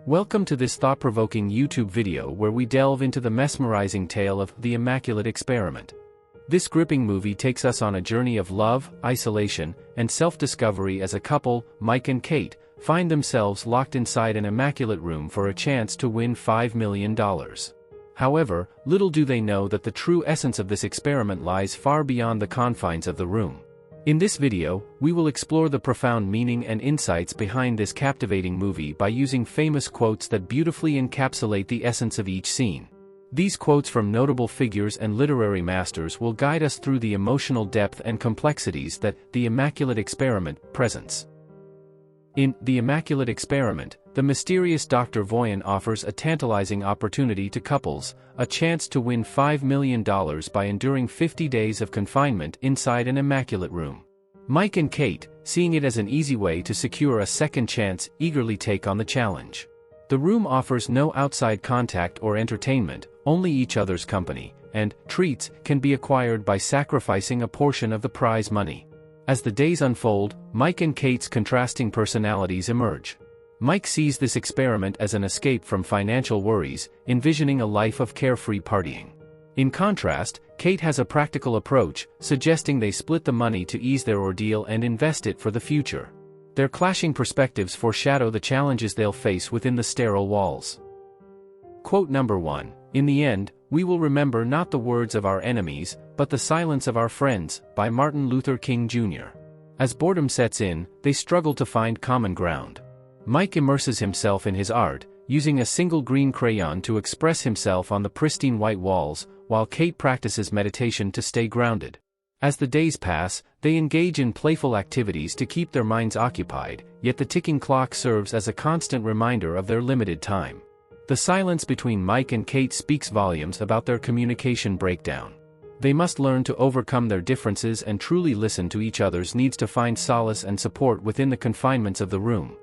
Welcome to this thought-provoking YouTube video where we delve into the mesmerizing tale of the immaculate experiment. This gripping movie takes us on a journey of love, isolation, and self-discovery as a couple, Mike and Kate, find themselves locked inside an immaculate room for a chance to win $5 million. However, little do they know that the true essence of this experiment lies far beyond the confines of the room. In this video, we will explore the profound meaning and insights behind this captivating movie by using famous quotes that beautifully encapsulate the essence of each scene. These quotes from notable figures and literary masters will guide us through the emotional depth and complexities that the immaculate experiment presents. In The Immaculate Experiment, the mysterious Dr. Voyan offers a tantalizing opportunity to couples, a chance to win $5 million by enduring 50 days of confinement inside an immaculate room. Mike and Kate, seeing it as an easy way to secure a second chance, eagerly take on the challenge. The room offers no outside contact or entertainment, only each other's company, and treats can be acquired by sacrificing a portion of the prize money. As the days unfold, Mike and Kate's contrasting personalities emerge. Mike sees this experiment as an escape from financial worries, envisioning a life of carefree partying. In contrast, Kate has a practical approach, suggesting they split the money to ease their ordeal and invest it for the future. Their clashing perspectives foreshadow the challenges they'll face within the sterile walls. Quote number 1. In the end, we will remember not the words of our enemies, but the silence of our friends, by Martin Luther King Jr. As boredom sets in, they struggle to find common ground. Mike immerses himself in his art, using a single green crayon to express himself on the pristine white walls, while Kate practices meditation to stay grounded. As the days pass, they engage in playful activities to keep their minds occupied, yet the ticking clock serves as a constant reminder of their limited time. The silence between Mike and Kate speaks volumes about their communication breakdown. They must learn to overcome their differences and truly listen to each other's needs to find solace and support within the confinements of the room.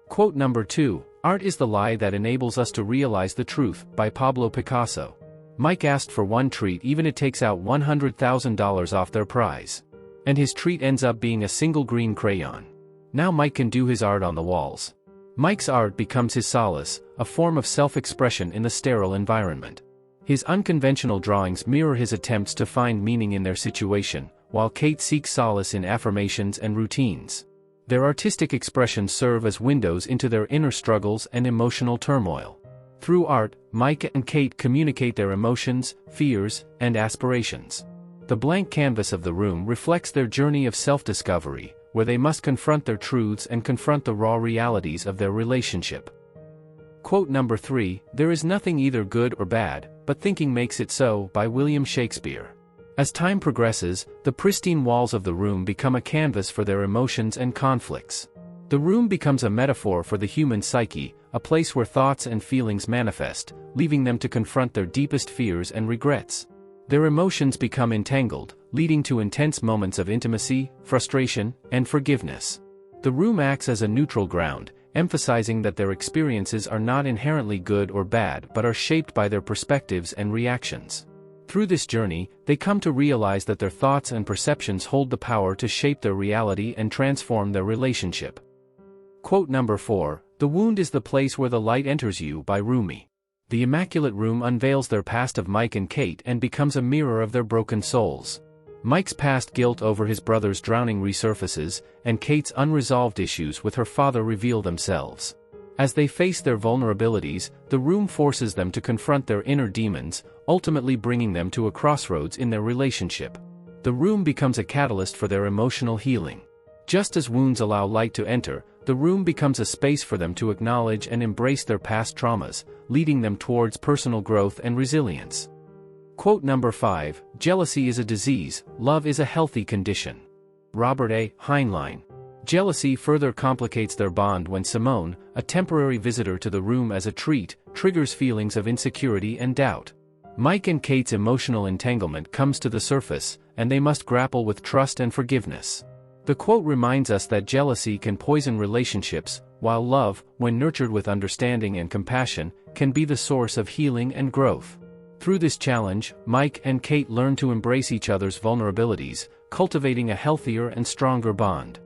Quote number 2. Art is the lie that enables us to realize the truth, by Pablo Picasso. Mike asked for one treat even it takes out $100,000 off their prize. And his treat ends up being a single green crayon. Now Mike can do his art on the walls. Mike's art becomes his solace, a form of self-expression in the sterile environment. His unconventional drawings mirror his attempts to find meaning in their situation, while Kate seeks solace in affirmations and routines. Their artistic expressions serve as windows into their inner struggles and emotional turmoil. Through art, Mike and Kate communicate their emotions, fears, and aspirations. The blank canvas of the room reflects their journey of self-discovery, where they must confront their truths and confront the raw realities of their relationship. Quote number 3. There is nothing either good or bad, but thinking makes it so, by William Shakespeare. As time progresses, the pristine walls of the room become a canvas for their emotions and conflicts. The room becomes a metaphor for the human psyche, a place where thoughts and feelings manifest, leaving them to confront their deepest fears and regrets. Their emotions become entangled, leading to intense moments of intimacy, frustration, and forgiveness. The room acts as a neutral ground, emphasizing that their experiences are not inherently good or bad but are shaped by their perspectives and reactions. Through this journey, they come to realize that their thoughts and perceptions hold the power to shape their reality and transform their relationship. Quote number 4. The wound is the place where the light enters you, by Rumi. The immaculate room unveils their past of Mike and Kate and becomes a mirror of their broken souls. Mike's past guilt over his brother's drowning resurfaces, and Kate's unresolved issues with her father reveal themselves. As they face their vulnerabilities, the room forces them to confront their inner demons, ultimately bringing them to a crossroads in their relationship. The room becomes a catalyst for their emotional healing. Just as wounds allow light to enter, the room becomes a space for them to acknowledge and embrace their past traumas, leading them towards personal growth and resilience. Quote number 5. Jealousy is a disease, love is a healthy condition. Robert A. Heinlein. Jealousy further complicates their bond when Simone, a temporary visitor to the room as a treat, triggers feelings of insecurity and doubt. Mike and Kate's emotional entanglement comes to the surface, and they must grapple with trust and forgiveness. The quote reminds us that jealousy can poison relationships, while love, when nurtured with understanding and compassion, can be the source of healing and growth. Through this challenge, Mike and Kate learn to embrace each other's vulnerabilities, cultivating a healthier and stronger bond.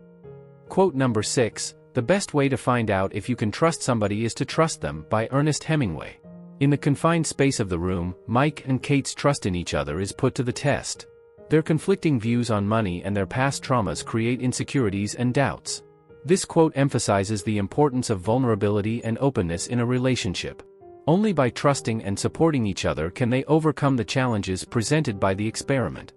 Quote number 6. The best way to find out if you can trust somebody is to trust them, by Ernest Hemingway. In the confined space of the room, Mike and Kate's trust in each other is put to the test. Their conflicting views on money and their past traumas create insecurities and doubts. This quote emphasizes the importance of vulnerability and openness in a relationship. Only by trusting and supporting each other can they overcome the challenges presented by the experiment.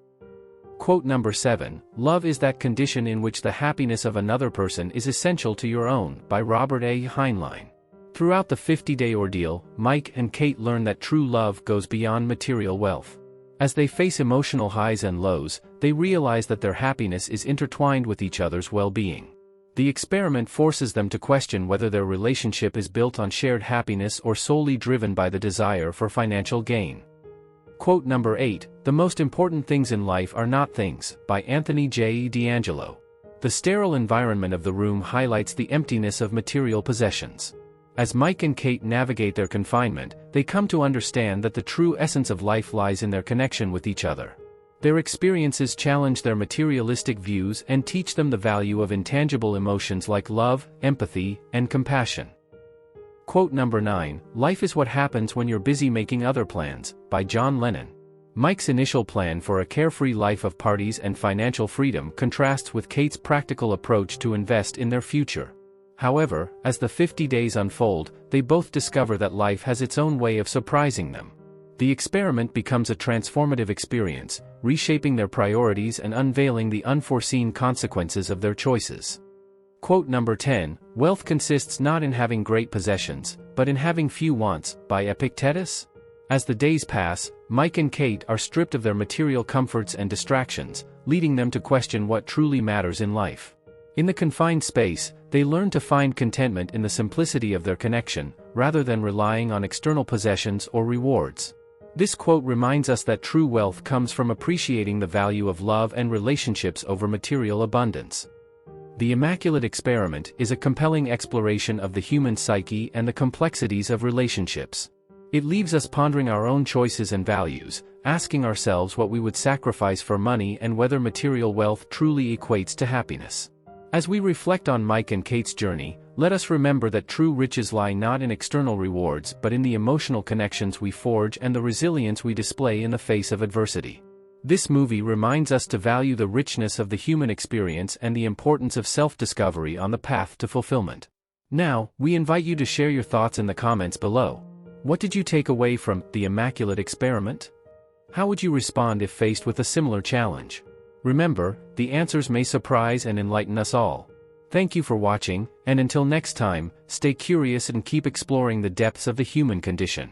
Quote number 7, "Love is that condition in which the happiness of another person is essential to your own," by Robert A. Heinlein. Throughout the 50-day ordeal, Mike and Kate learn that true love goes beyond material wealth. As they face emotional highs and lows, they realize that their happiness is intertwined with each other's well-being. The experiment forces them to question whether their relationship is built on shared happiness or solely driven by the desire for financial gain. Quote number 8, "The most important things in life are not things," by Anthony J. D'Angelo. The sterile environment of the room highlights the emptiness of material possessions. As Mike and Kate navigate their confinement, they come to understand that the true essence of life lies in their connection with each other. Their experiences challenge their materialistic views and teach them the value of intangible emotions like love, empathy, and compassion. Quote number 9, "Life is what happens when you're busy making other plans," by John Lennon. Mike's initial plan for a carefree life of parties and financial freedom contrasts with Kate's practical approach to invest in their future. However, as the 50 days unfold, they both discover that life has its own way of surprising them. The experiment becomes a transformative experience, reshaping their priorities and unveiling the unforeseen consequences of their choices. Quote number 10, "Wealth consists not in having great possessions, but in having few wants," by Epictetus. As the days pass, Mike and Kate are stripped of their material comforts and distractions, leading them to question what truly matters in life. In the confined space, they learn to find contentment in the simplicity of their connection, rather than relying on external possessions or rewards. This quote reminds us that true wealth comes from appreciating the value of love and relationships over material abundance. The Immaculate Experiment is a compelling exploration of the human psyche and the complexities of relationships. It leaves us pondering our own choices and values, asking ourselves what we would sacrifice for money and whether material wealth truly equates to happiness. As we reflect on Mike and Kate's journey, let us remember that true riches lie not in external rewards but in the emotional connections we forge and the resilience we display in the face of adversity. This movie reminds us to value the richness of the human experience and the importance of self-discovery on the path to fulfillment. Now, we invite you to share your thoughts in the comments below. What did you take away from The Immaculate Experiment? How would you respond if faced with a similar challenge? Remember, the answers may surprise and enlighten us all. Thank you for watching, and until next time, stay curious and keep exploring the depths of the human condition.